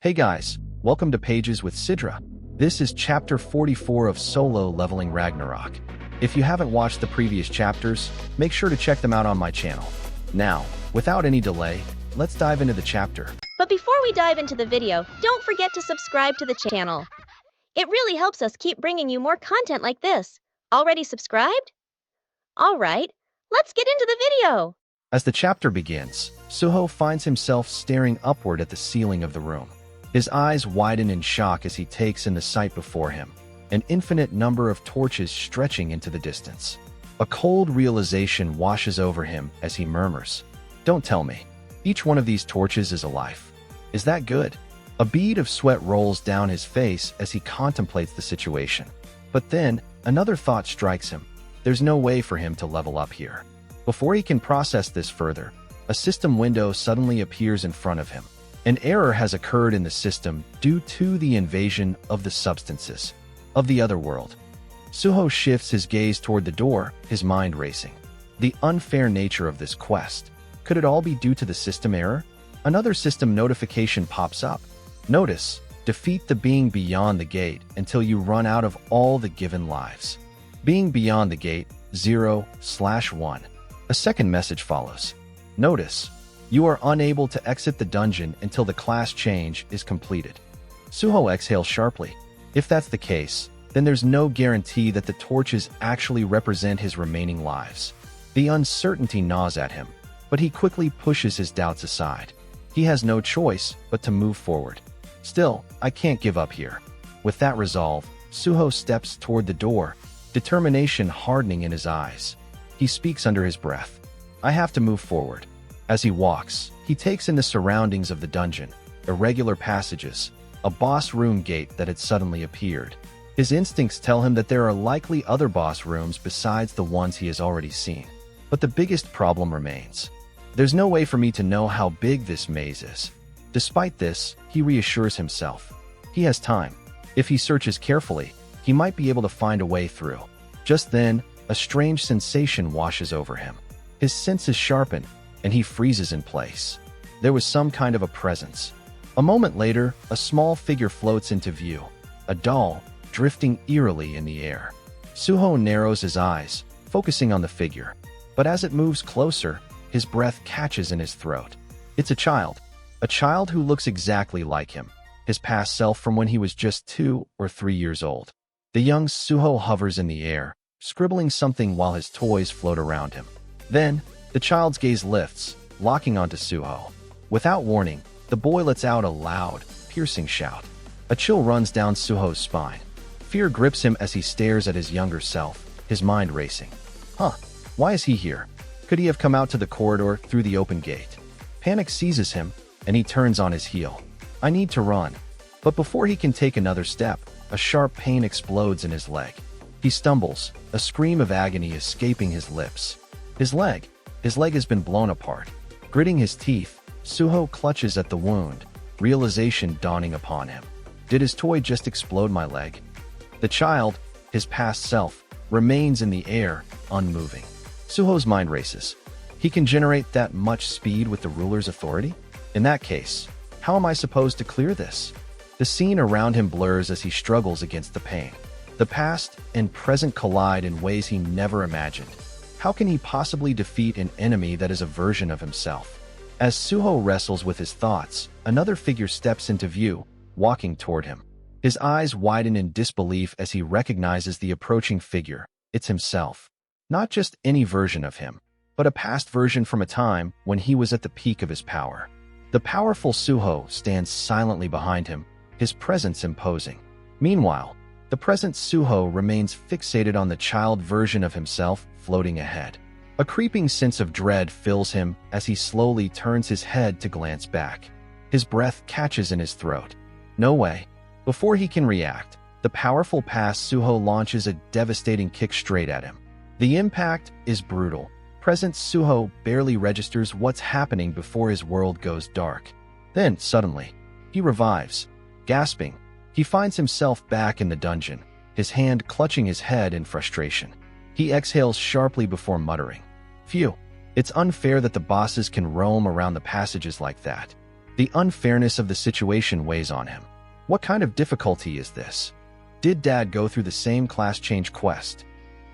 Hey guys, welcome to Pages with Sidra. This is chapter 44 of Solo Leveling Ragnarok. If you haven't watched the previous chapters, make sure to check them out on my channel. Now, without any delay, let's dive into the chapter. But before we dive into the video, don't forget to subscribe to the channel. It really helps us keep bringing you more content like this. Already subscribed? Alright, let's get into the video! As the chapter begins, Suho finds himself staring upward at the ceiling of the room. His eyes widen in shock as he takes in the sight before him, an infinite number of torches stretching into the distance. A cold realization washes over him as he murmurs, "Don't tell me. Each one of these torches is a life. Is that good?" A bead of sweat rolls down his face as he contemplates the situation. But then, another thought strikes him. There's no way for him to level up here. Before he can process this further, a system window suddenly appears in front of him. An error has occurred in the system due to the invasion of the substances of the other world. Suho shifts his gaze toward the door, his mind racing. The unfair nature of this quest. Could it all be due to the system error? Another system notification pops up. Notice, defeat the being beyond the gate until you run out of all the given lives. Being beyond the gate, 0/1. A second message follows. Notice, you are unable to exit the dungeon until the class change is completed. Suho exhales sharply. If that's the case, then there's no guarantee that the torches actually represent his remaining lives. The uncertainty gnaws at him, but he quickly pushes his doubts aside. He has no choice but to move forward. Still, I can't give up here. With that resolve, Suho steps toward the door, determination hardening in his eyes. He speaks under his breath. I have to move forward. As he walks, he takes in the surroundings of the dungeon, irregular passages, a boss room gate that had suddenly appeared. His instincts tell him that there are likely other boss rooms besides the ones he has already seen. But the biggest problem remains. There's no way for me to know how big this maze is. Despite this, he reassures himself. He has time. If he searches carefully, he might be able to find a way through. Just then, a strange sensation washes over him. His senses sharpen, and he freezes in place. There was some kind of a presence. A moment later, a small figure floats into view, a doll, drifting eerily in the air. Suho narrows his eyes, focusing on the figure. But as it moves closer, his breath catches in his throat. It's a child who looks exactly like him, his past self from when he was just 2 or 3 years old. The young Suho hovers in the air, scribbling something while his toys float around him. Then, the child's gaze lifts, locking onto Suho. Without warning, the boy lets out a loud, piercing shout. A chill runs down Suho's spine. Fear grips him as he stares at his younger self, his mind racing. Why is he here? Could he have come out to the corridor through the open gate? Panic seizes him, and he turns on his heel. I need to run. But before he can take another step, a sharp pain explodes in his leg. He stumbles, a scream of agony escaping his lips. His leg has been blown apart. Gritting his teeth, Suho clutches at the wound, realization dawning upon him. Did his toy just explode my leg? The child, his past self, remains in the air, unmoving. Suho's mind races. He can generate that much speed with the ruler's authority? In that case, how am I supposed to clear this? The scene around him blurs as he struggles against the pain. The past and present collide in ways he never imagined. How can he possibly defeat an enemy that is a version of himself? As Suho wrestles with his thoughts, another figure steps into view, walking toward him. His eyes widen in disbelief as he recognizes the approaching figure. It's himself. Not just any version of him, but a past version from a time when he was at the peak of his power. The powerful Suho stands silently behind him, his presence imposing. Meanwhile, the present Suho remains fixated on the child version of himself floating ahead. A creeping sense of dread fills him as he slowly turns his head to glance back. His breath catches in his throat. No way. Before he can react, the powerful past Suho launches a devastating kick straight at him. The impact is brutal. Present Suho barely registers what's happening before his world goes dark. Then, suddenly, he revives. Gasping, he finds himself back in the dungeon, his hand clutching his head in frustration. He exhales sharply before muttering, "Phew, it's unfair that the bosses can roam around the passages like that." The unfairness of the situation weighs on him. What kind of difficulty is this? Did Dad go through the same class change quest?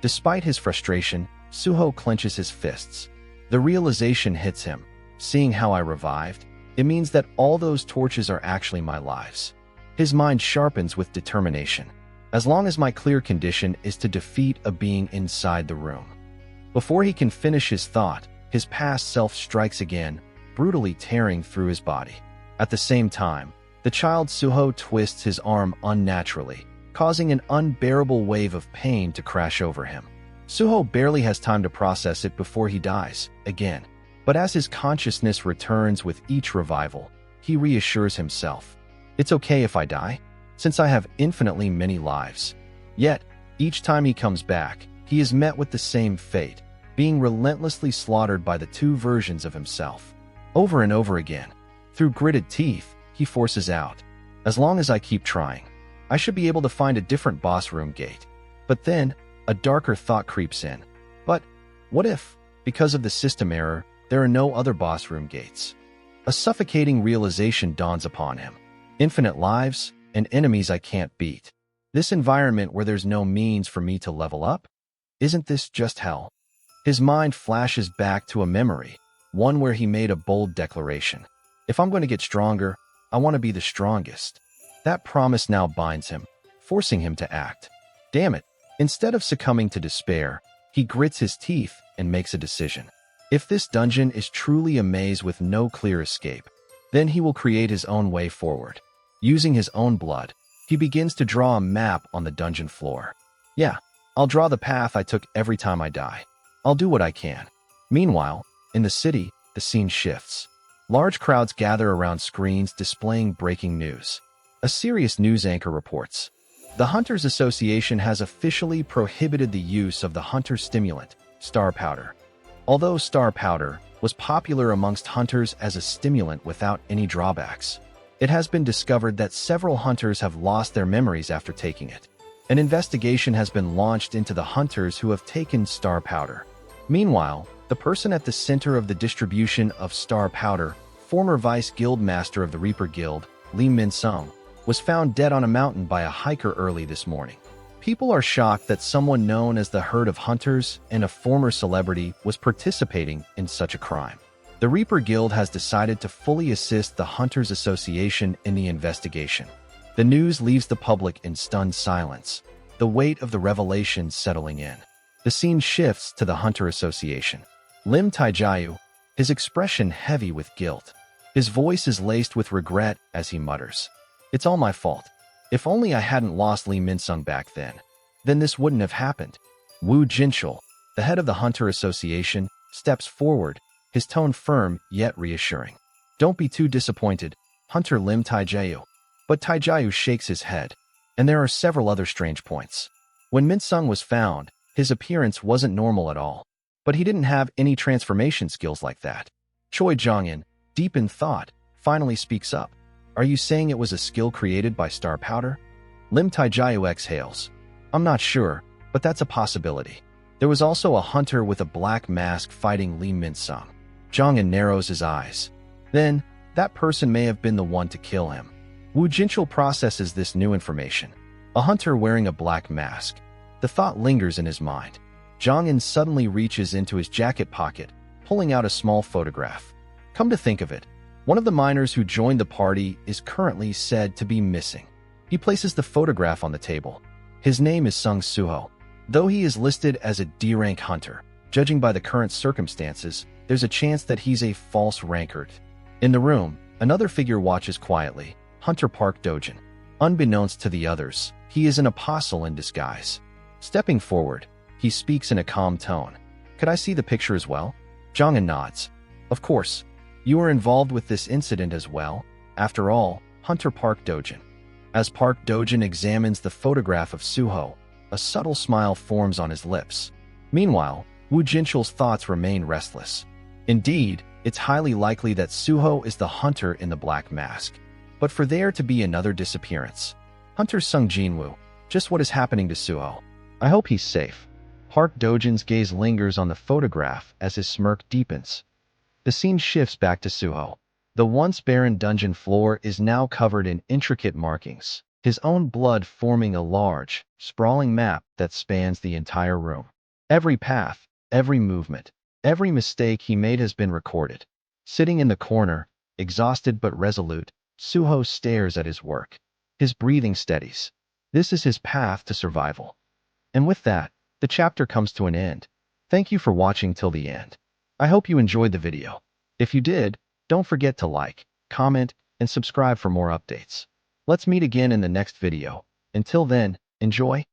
Despite his frustration, Suho clenches his fists. The realization hits him. Seeing how I revived, it means that all those torches are actually my lives. His mind sharpens with determination. As long as my clear condition is to defeat a being inside the room. Before he can finish his thought, his past self strikes again, brutally tearing through his body. At the same time, the child Suho twists his arm unnaturally, causing an unbearable wave of pain to crash over him. Suho barely has time to process it before he dies, again. But as his consciousness returns with each revival, he reassures himself. It's okay if I die, since I have infinitely many lives. Yet, each time he comes back, he is met with the same fate, being relentlessly slaughtered by the two versions of himself. Over and over again, through gritted teeth, he forces out. As long as I keep trying, I should be able to find a different boss room gate. But then, a darker thought creeps in. But, what if, because of the system error, there are no other boss room gates? A suffocating realization dawns upon him. Infinite lives, and enemies I can't beat. This environment where there's no means for me to level up? Isn't this just hell? His mind flashes back to a memory, one where he made a bold declaration. If I'm going to get stronger, I want to be the strongest. That promise now binds him, forcing him to act. Damn it, instead of succumbing to despair, he grits his teeth and makes a decision. If this dungeon is truly a maze with no clear escape, then he will create his own way forward. Using his own blood, he begins to draw a map on the dungeon floor. Yeah, I'll draw the path I took every time I die. I'll do what I can. Meanwhile, in the city, the scene shifts. Large crowds gather around screens displaying breaking news. A serious news anchor reports. The Hunters Association has officially prohibited the use of the hunter stimulant, star powder. Although star powder was popular amongst hunters as a stimulant without any drawbacks, it has been discovered that several hunters have lost their memories after taking it. An investigation has been launched into the hunters who have taken star powder. Meanwhile, the person at the center of the distribution of star powder, former vice guild master of the Reaper Guild, Lee Min-sung, was found dead on a mountain by a hiker early this morning. People are shocked that someone known as the Herd of Hunters and a former celebrity was participating in such a crime. The Reaper Guild has decided to fully assist the Hunters Association in the investigation. The news leaves the public in stunned silence, the weight of the revelation settling in. The scene shifts to the Hunter Association. Lim Taejae, his expression heavy with guilt. His voice is laced with regret as he mutters, "It's all my fault. If only I hadn't lost Lee Min-sung back then this wouldn't have happened." Woo Jinchul, the head of the Hunter Association, steps forward, his tone firm yet reassuring. "Don't be too disappointed, Hunter Lim Taejae." But Taejae shakes his head, and there are several other strange points. When Min-sung was found, his appearance wasn't normal at all, but he didn't have any transformation skills like that. Choi Jong-in, deep in thought, finally speaks up. "Are you saying it was a skill created by star powder?" Lim Taejae exhales. "I'm not sure, but that's a possibility. There was also a hunter with a black mask fighting Lee Min-sung." Jong-in narrows his eyes. "Then, that person may have been the one to kill him." Woo Jinchul processes this new information. A hunter wearing a black mask. The thought lingers in his mind. Jong-in suddenly reaches into his jacket pocket, pulling out a small photograph. Come to think of it, one of the miners who joined the party is currently said to be missing. He places the photograph on the table. His name is Sung Suho. Though he is listed as a D-rank hunter, judging by the current circumstances, there's a chance that he's a false ranked. In the room, another figure watches quietly, Hunter Park Dojin. Unbeknownst to the others, he is an apostle in disguise. Stepping forward, he speaks in a calm tone. "Could I see the picture as well?" Jong-in nods. "Of course. You are involved with this incident as well. After all, Hunter Park Dojin." As Park Dojin examines the photograph of Suho, a subtle smile forms on his lips. Meanwhile, Woo Jinchul's thoughts remain restless. Indeed, it's highly likely that Suho is the hunter in the black mask. But for there to be another disappearance. Hunter Sung Jinwoo, just what is happening to Suho? I hope he's safe. Park Dojin's gaze lingers on the photograph as his smirk deepens. The scene shifts back to Suho. The once barren dungeon floor is now covered in intricate markings, his own blood forming a large, sprawling map that spans the entire room. Every path, every movement, every mistake he made has been recorded. Sitting in the corner, exhausted but resolute, Suho stares at his work. His breathing steadies. This is his path to survival. And with that, the chapter comes to an end. Thank you for watching till the end. I hope you enjoyed the video. If you did, don't forget to like, comment, and subscribe for more updates. Let's meet again in the next video. Until then, enjoy.